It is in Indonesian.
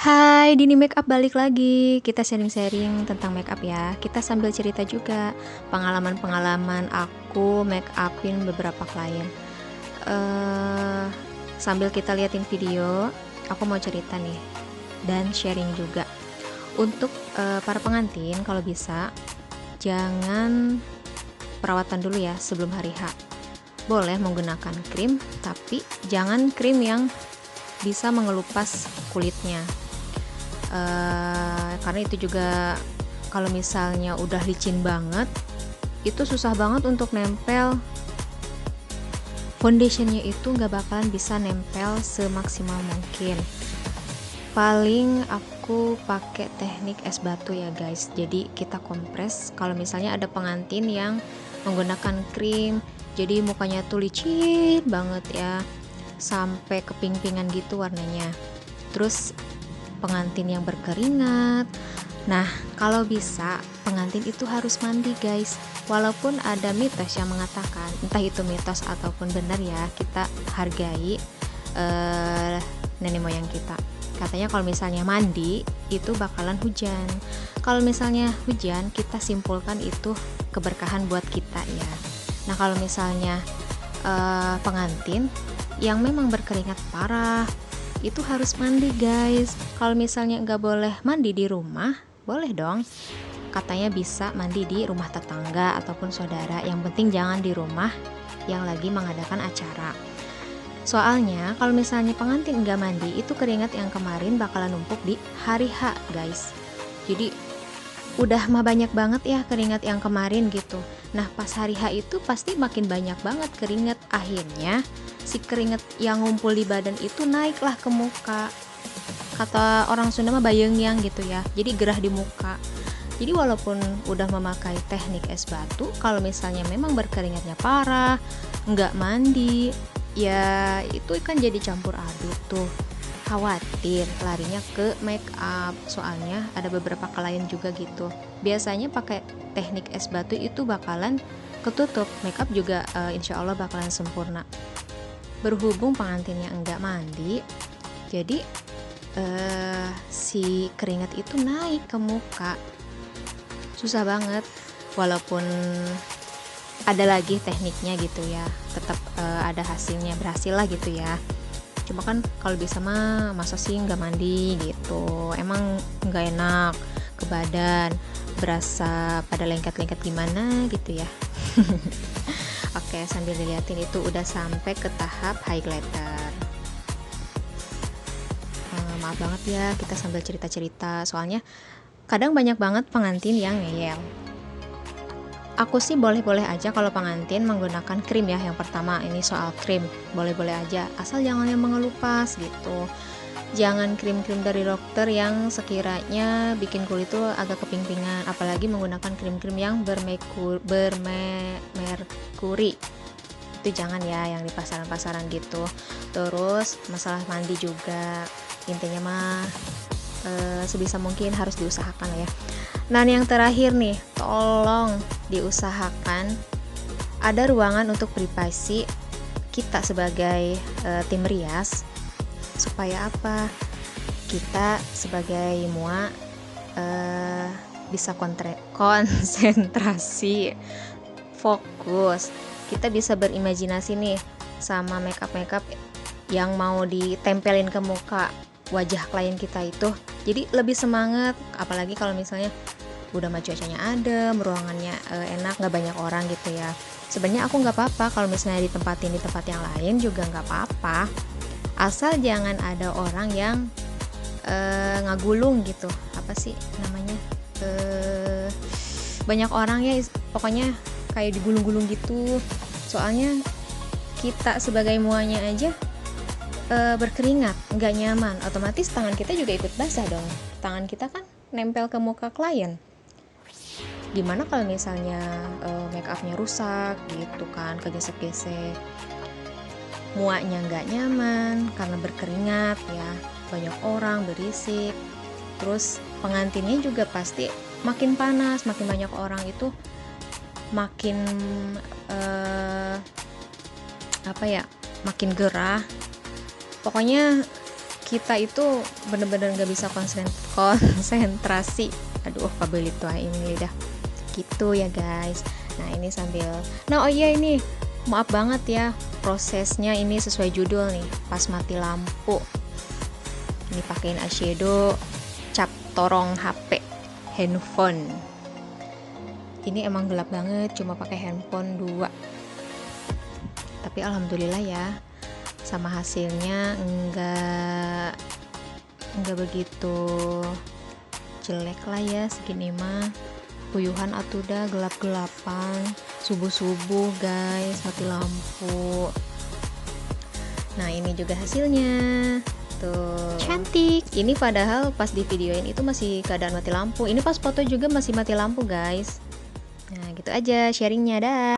Hai, Dini Makeup balik lagi. Kita sharing-sharing tentang makeup ya. Kita sambil cerita juga pengalaman-pengalaman aku make upin beberapa klien. eh Sambil kita liatin video, aku mau cerita nih dan sharing juga. Untuk para pengantin, kalau bisa jangan perawatan dulu ya sebelum hari H. Boleh menggunakan krim, tapi jangan krim yang bisa mengelupas kulitnya. Karena itu juga kalau misalnya udah licin banget, itu susah banget untuk nempel. Foundationnya itu nggak bakalan bisa nempel semaksimal mungkin. Paling aku pakai teknik es batu ya guys. Jadi kita kompres. Kalau misalnya ada pengantin yang menggunakan krim, jadi mukanya tuh licin banget ya, sampai keping-pingan gitu warnanya. Terus pengantin yang berkeringat. Nah, kalau bisa pengantin itu harus mandi guys. Walaupun ada mitos yang mengatakan, entah itu mitos ataupun benar ya, kita hargai nenek moyang kita. Katanya kalau misalnya mandi itu bakalan hujan. Kalau misalnya hujan, kita simpulkan itu keberkahan buat kita ya. Nah, kalau misalnya pengantin yang memang berkeringat parah, itu harus mandi guys. Kalau misalnya nggak boleh mandi di rumah, boleh dong, katanya bisa mandi di rumah tetangga ataupun saudara. Yang penting jangan di rumah yang lagi mengadakan acara. Soalnya kalau misalnya pengantin nggak mandi, itu keringat yang kemarin bakalan numpuk di hari H guys. Jadi udah mah banyak banget ya keringat yang kemarin gitu. Nah pas hari H itu pasti makin banyak banget keringat. Akhirnya si keringat yang ngumpul di badan itu naiklah ke muka. Kata orang Sunda mah bayengyang gitu ya, jadi gerah di muka. Jadi walaupun udah memakai teknik es batu, kalau misalnya memang berkeringatnya parah, nggak mandi, ya itu kan jadi campur aduk tuh. Khawatir larinya ke make up. Soalnya ada beberapa klien juga gitu, biasanya pakai teknik es batu itu bakalan ketutup, make up juga insya Allah bakalan sempurna. Berhubung pengantinnya enggak mandi, jadi si keringat itu naik ke muka, susah banget. Walaupun ada lagi tekniknya gitu ya, tetap ada hasilnya, berhasil lah gitu ya. Cuma kan kalau bisa mah masa sih nggak mandi gitu, emang nggak enak ke badan, berasa pada lengket-lengket gimana gitu ya. Oke, sambil dilihatin itu udah sampai ke tahap highlighter. Maaf banget ya kita sambil cerita-cerita, soalnya kadang banyak banget pengantin yang ngeyel. Aku sih boleh-boleh aja kalau pengantin menggunakan krim ya. Yang pertama ini soal krim, boleh-boleh aja, asal jangan yang mengelupas gitu. Jangan krim-krim dari dokter yang sekiranya bikin kulit tuh agak keping-pingan, apalagi menggunakan krim-krim yang bermerkuri. Itu jangan ya, yang di pasaran-pasaran gitu. Terus masalah mandi juga, intinya mah sebisa mungkin harus diusahakan ya. Nah yang terakhir nih, tolong diusahakan ada ruangan untuk privasi kita sebagai tim rias. Supaya apa? Kita sebagai mua bisa konsentrasi, fokus. Kita bisa berimajinasi nih sama makeup yang mau ditempelin ke muka wajah klien kita itu. Jadi lebih semangat, apalagi kalau misalnya udah mah cuacanya adem, ruangannya enak, nggak banyak orang gitu ya. Sebenarnya aku nggak apa-apa kalau misalnya ditempatin di tempat yang lain juga nggak apa-apa, asal jangan ada orang yang ngagulung gitu, apa sih namanya, banyak orang ya, pokoknya kayak digulung-gulung gitu. Soalnya kita sebagai muanya aja berkeringat, nggak nyaman, otomatis tangan kita juga ikut basah dong. Tangan kita kan nempel ke muka klien. Gimana kalau misalnya make upnya rusak gitu kan, kegesek-gesek, muanya nggak nyaman karena berkeringat ya, banyak orang, berisik. Terus pengantinnya juga pasti makin panas, makin banyak orang itu makin apa ya, makin gerah. Pokoknya kita itu bener-bener nggak bisa konsentrasi. Aduh, kabel itu ini lidah gitu ya guys. Nah ini sambil, nah oh iya ini maaf banget ya, prosesnya ini sesuai judul nih, pas mati lampu ini pakein eyeshadow cap torong HP handphone. Ini emang gelap banget, cuma pakai handphone 2, tapi alhamdulillah ya, sama hasilnya enggak begitu jelek lah ya, segini mah puyuhan atuh dah, gelap-gelapan subuh-subuh guys, mati lampu. Nah ini juga hasilnya tuh, cantik. Ini padahal pas di videoin itu masih keadaan mati lampu, ini pas foto juga masih mati lampu guys. Nah gitu aja sharingnya, dah.